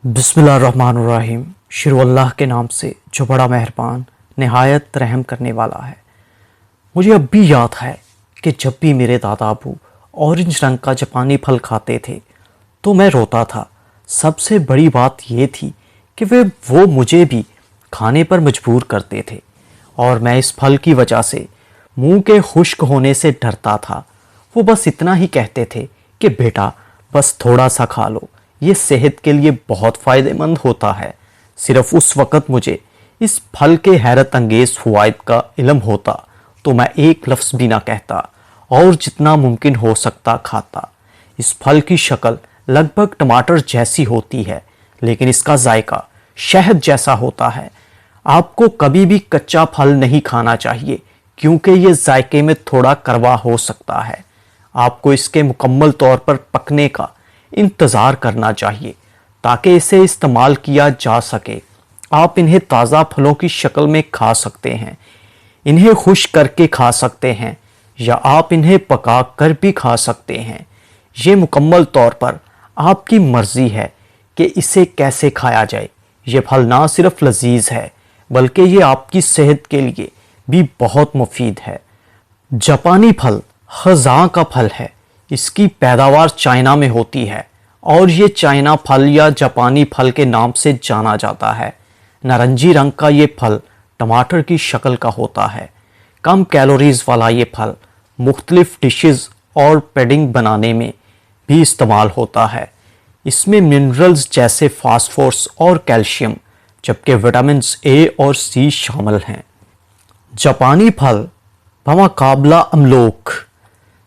बिस्मिल्लाहिर्रहमानिर्रहीम। शुरू अल्लाह के नाम से जो बड़ा मेहरबान नहायत रहम करने वाला है। मुझे अब भी याद है कि जब भी मेरे दादा अबू ऑरेंज रंग का जापानी फल खाते थे तो मैं रोता था। सबसे बड़ी बात ये थी कि वो मुझे भी खाने पर मजबूर करते थे और मैं इस फल की वजह से मुंह के खुश्क होने से डरता था। वो बस इतना ही कहते थे कि बेटा बस थोड़ा सा खा लो, ये सेहत के लिए बहुत फ़ायदेमंद होता है। सिर्फ उस वक़्त मुझे इस फल के हैरत अंगेज़ फ़वाइद का इल्म होता तो मैं एक लफ्ज़ भी ना कहता और जितना मुमकिन हो सकता खाता। इस फल की शक्ल लगभग टमाटर जैसी होती है, लेकिन इसका जायका शहद जैसा होता है। आपको कभी भी कच्चा फल नहीं खाना चाहिए क्योंकि ये जायके में थोड़ा कड़वा हो सकता है। आपको इसके मुकम्मल तौर पर पकने का इंतज़ार करना चाहिए ताकि इसे इस्तेमाल किया जा सके। आप इन्हें ताज़ा फलों की शक्ल में खा सकते हैं, इन्हें खुश्क करके खा सकते हैं या आप इन्हें पका कर भी खा सकते हैं। ये मुकम्मल तौर पर आपकी मर्ज़ी है कि इसे कैसे खाया जाए। ये फल ना सिर्फ लजीज है बल्कि ये आपकी सेहत के लिए भी बहुत मुफीद है। जापानी फल खज़ां का फल है। इसकी पैदावार चाइना में होती है और ये चाइना फल या जापानी फल के नाम से जाना जाता है। नारंगी रंग का ये फल टमाटर की शक्ल का होता है। कम कैलोरीज वाला ये फल मुख्तलिफ डिशेस और पेडिंग बनाने में भी इस्तेमाल होता है। इसमें मिनरल्स जैसे फास्फोरस और कैल्शियम जबकि विटामिन ए और सी शामिल हैं। जापानी फल बमुकाबला अमलोक।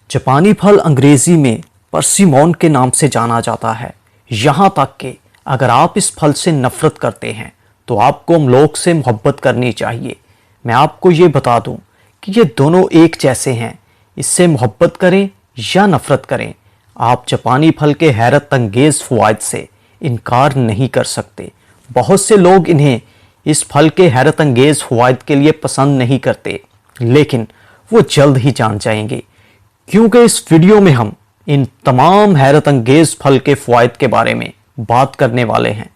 जापानी फल अंग्रेज़ी में परसिमोन के नाम से जाना जाता है। यहाँ तक कि अगर आप इस फल से नफ़रत करते हैं तो आपको अमलोक से मोहब्बत करनी चाहिए। मैं आपको ये बता दूँ कि ये दोनों एक जैसे हैं। इससे मोहब्बत करें या नफ़रत करें, आप जापानी फल के हैरत अंगेज़ फ़वाइद से इनकार नहीं कर सकते। बहुत से लोग इन्हें इस फल के हैरत अंगेज़ फ़वाइद के लिए पसंद नहीं करते, लेकिन वो जल्द ही जान जाएंगे क्योंकि इस वीडियो में हम इन तमाम हैरत अंगेज़ फल के फ़वाइद के बारे में बात करने वाले हैं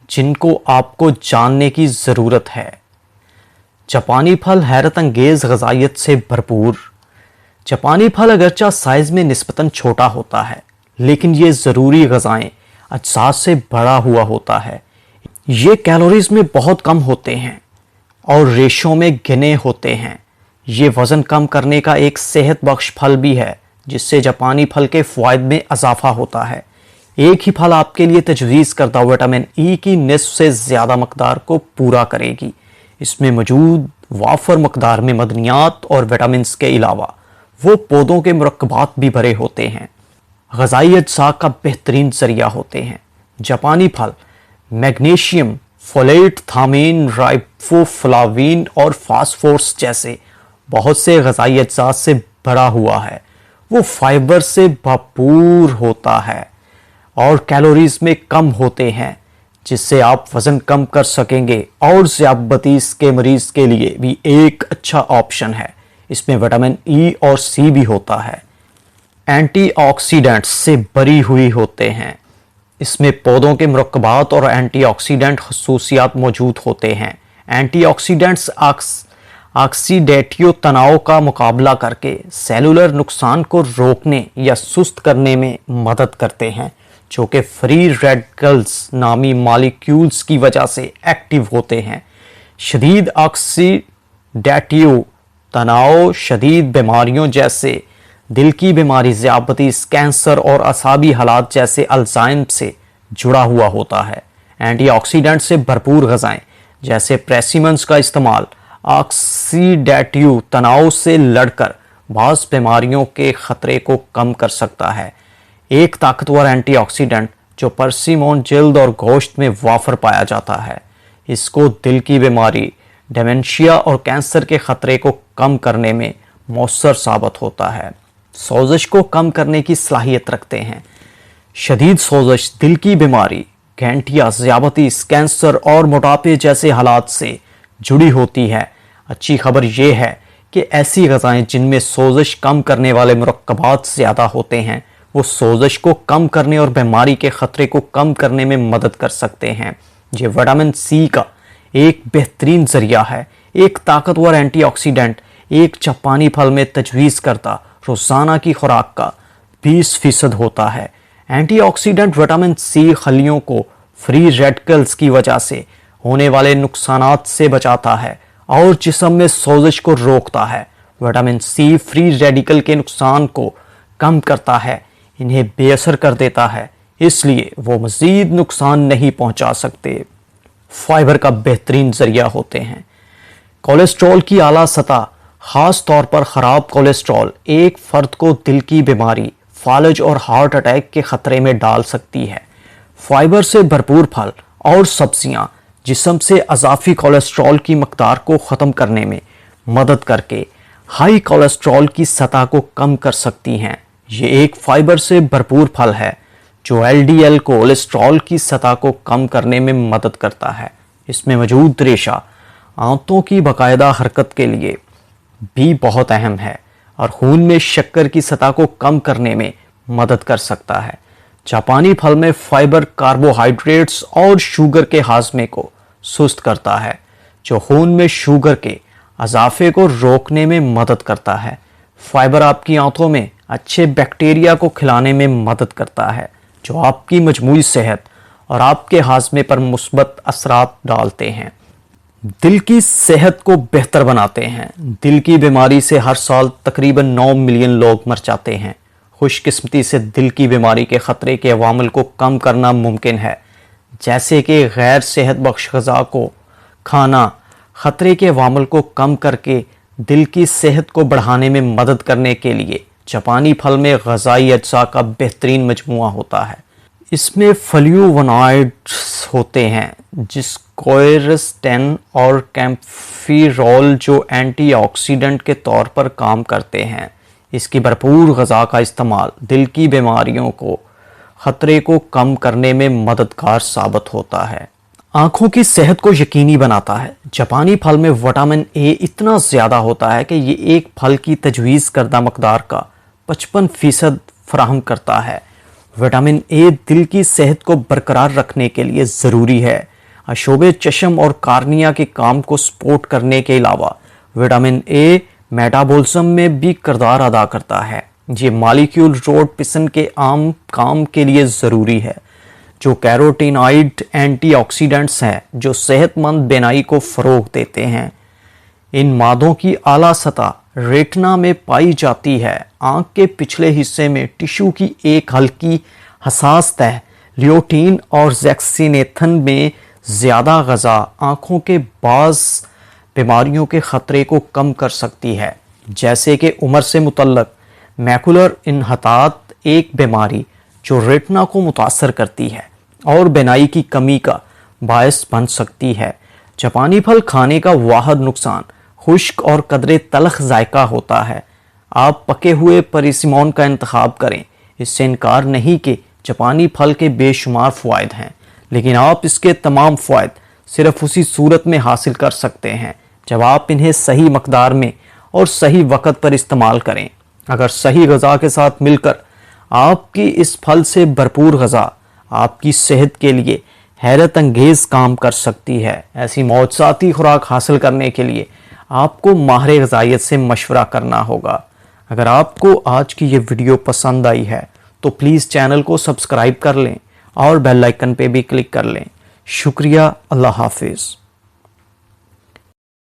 जिनको आपको जानने की ज़रूरत है। जापानी फल हैरत अंगेज़ ग़िज़ाइयत से भरपूर। जापानी फल अगरचा साइज़ में निस्बतन छोटा होता है, लेकिन ये ज़रूरी ग़िज़ाएँ अज्जा से भरा हुआ होता है। ये कैलोरीज में बहुत कम होते हैं और रेशों में गिने होते हैं। ये वज़न कम करने का एक सेहत बख्श फल भी है जिससे जापानी फल के फ़वाइद में इजाफा होता है। एक ही फल आपके लिए तजवीज़ करदा विटामिन ई की निस्फ से ज़्यादा मकदार को पूरा करेगी। इसमें मौजूद वाफर मकदार में मदनियात और विटामिन के अलावा वो पौधों के मुरक्कबात भी भरे होते हैं। ग़िज़ाई अज्जा का बेहतरीन ज़रिया होते हैं। जापानी फल मैग्नीशियम, फोलेट, थामीन, राइबोफ्लाविन और फास्फोरस जैसे बहुत से ग़िज़ाई अज्जा से भरा हुआ है। वो फाइबर से भरपूर होता है और कैलोरीज में कम होते हैं जिससे आप वज़न कम कर सकेंगे और ज़ियादतीस के मरीज़ के लिए भी एक अच्छा ऑप्शन है। इसमें विटामिन ई और सी भी होता है। एंटीऑक्सीडेंट्स से भरी हुई होते हैं। इसमें पौधों के मुरक्कबात और एंटीऑक्सीडेंट खसूसियात मौजूद होते हैं। एंटीऑक्सीडेंट्स ऑक्सीडेटिव तनाव का मुकाबला करके सेलुलर नुकसान को रोकने या सुस्त करने में मदद करते हैं, जो कि फ्री रेडिकल्स नामी मॉलिक्यूल्स की वजह से एक्टिव होते हैं। शदीद ऑक्सीडेटिव तनाव शदीद बीमारियों जैसे दिल की बीमारी, ज़ियादतीस, कैंसर और असाबी हालात जैसे अल्जाइमर से जुड़ा हुआ होता है। एंटीऑक्सीडेंट से भरपूर ग़िज़ाएँ जैसे प्रेसिमन्स का इस्तेमाल ऑक्सीडेटिव तनाव से लड़कर बाज़ बीमारियों के ख़तरे को कम कर सकता है। एक ताकतवर एंटीऑक्सीडेंट जो परसिमोन जल्द और गोश्त में वाफर पाया जाता है, इसको दिल की बीमारी, डेमेंशिया और कैंसर के ख़तरे को कम करने में मौसर साबित होता है। सोजिश को कम करने की सलाहियत रखते हैं। शदीद सोजिश दिल की बीमारी, गैंठिया, ज़ियादतीस, कैंसर और मोटापे जैसे हालात से जुड़ी होती है। अच्छी खबर यह है कि ऐसी ग़िज़ाएँ जिनमें सोजिश कम करने वाले मुरक्कबात ज़्यादा होते हैं वो सोजिश को कम करने और बीमारी के खतरे को कम करने में मदद कर सकते हैं। ये विटामिन सी का एक बेहतरीन जरिया है। एक ताकतवर एंटीऑक्सीडेंट एक जापानी फल में तजवीज़ करता रोज़ाना की खुराक का 20% होता है। एंटीऑक्सीडेंट विटामिन सी खलियों को फ्री रेडिकल्स की वजह से होने वाले नुकसानात से बचाता है और जिस्म में सोजिश को रोकता है। विटामिन सी फ्री रेडिकल के नुकसान को कम करता है, इन्हें बेअसर कर देता है, इसलिए वो मज़ीद नुकसान नहीं पहुंचा सकते। फाइबर का बेहतरीन जरिया होते हैं। कोलेस्ट्रॉल की आला सतह, ख़ास तौर पर ख़राब कोलेस्ट्रॉल, एक फ़र्द को दिल की बीमारी, फालज और हार्ट अटैक के ख़तरे में डाल सकती है। फाइबर से भरपूर फल और सब्जियां जिस्म से अज़ाफ़ी कोलेस्ट्रॉल की मकदार को ख़त्म करने में मदद करके हाई कोलेस्ट्रॉल की सतह को कम कर सकती हैं। ये एक फाइबर से भरपूर फल है जो एलडीएल कोलेस्ट्रॉल की सतह को कम करने में मदद करता है। इसमें मौजूद रेशा आंतों की बाकायदा हरकत के लिए भी बहुत अहम है और खून में शक्कर की सतह को कम करने में मदद कर सकता है। जापानी फल में फाइबर कार्बोहाइड्रेट्स और शुगर के हाजमे को सुस्त करता है, जो खून में शुगर के अजाफे को रोकने में मदद करता है। फाइबर आपकी आंतों में अच्छे बैक्टीरिया को खिलाने में मदद करता है, जो आपकी मजमूई सेहत और आपके हाजमे पर मुस्बत असरात डालते हैं। दिल की सेहत को बेहतर बनाते हैं। दिल की बीमारी से हर साल तकरीबन 9 मिलियन लोग मर जाते हैं। खुशकिस्मती से दिल की बीमारी के ख़तरे के अवामिल को कम करना मुमकिन है, जैसे कि गैर सेहत बख्श ग़िज़ा को खाना। ख़तरे के अवामिल को कम करके दिल की सेहत को बढ़ाने में मदद करने के लिए जापानी फल में ग़िज़ाई अज्जा का बेहतरीन मजमुआ होता है। इसमें फ्लूवोनॉइड्स होते हैं, जिसकोयरस्टेन और कैम्फिरोल, जो एंटीऑक्सीडेंट के तौर पर काम करते हैं। इसकी भरपूर ग़िज़ा का इस्तेमाल दिल की बीमारियों को ख़तरे को कम करने में मददगार साबित होता है। आँखों की सेहत को यकीनी बनाता है। जापानी फल में विटामिन ए इतना ज़्यादा होता है कि ये एक फल की तजवीज़ करदा मकदार का 55% फराहम करता है। विटामिन ए दिल की सेहत को बरकरार रखने के लिए ज़रूरी है। अशोबे चश्म और कार्निया के काम को सपोर्ट करने के अलावा विटामिन ए मेटाबॉलिज्म में भी किरदार अदा करता है। ये मालिक्यूल रोड पिसन के आम काम के लिए ज़रूरी है, जो कैरोटीनॉइड एंटीऑक्सीडेंट्स हैं जो सेहतमंद बीनाई को फ़रोग देते हैं। इन मादों की आला सतह रेटिना में पाई जाती है। आँख के पिछले हिस्से में टिश्यू की एक हल्की हसास तह लियोटीन और जैक्सिनेथन में ज़्यादा ग़िज़ा आँखों के बाज़ बीमारियों के ख़तरे को कम कर सकती है, जैसे कि उम्र से मुतल्लक मैकुलर इन्हतात, एक बीमारी जो रेटिना को मुतासर करती है और बीनाई की कमी का बायस बन सकती है। जापानी फल खाने का वाहिद नुकसान खुश्क और कदरे तलख जायका होता है। आप पके हुए परिसिमोन का इंतखाब करें। इससे इनकार नहीं कि जापानी फल के बेशुमार फ़वाइद हैं, लेकिन आप इसके तमाम फ़वाइद सिर्फ उसी सूरत में हासिल कर सकते हैं जब आप इन्हें सही मकदार में और सही वक़्त पर इस्तेमाल करें। अगर सही ग़िज़ा के साथ मिलकर आपकी इस फल से भरपूर ग़िज़ा आपकी सेहत के लिए हैरत अंगेज़ काम कर सकती है। ऐसी मौजज़ाती खुराक हासिल करने के लिए आपको माहिर ग़िज़ाइयत से मशवरा करना होगा। अगर आपको आज की ये वीडियो पसंद आई है तो प्लीज़ चैनल को सब्सक्राइब कर लें और बेल आइकन पे भी क्लिक कर लें। शुक्रिया। अल्लाह हाफिज़।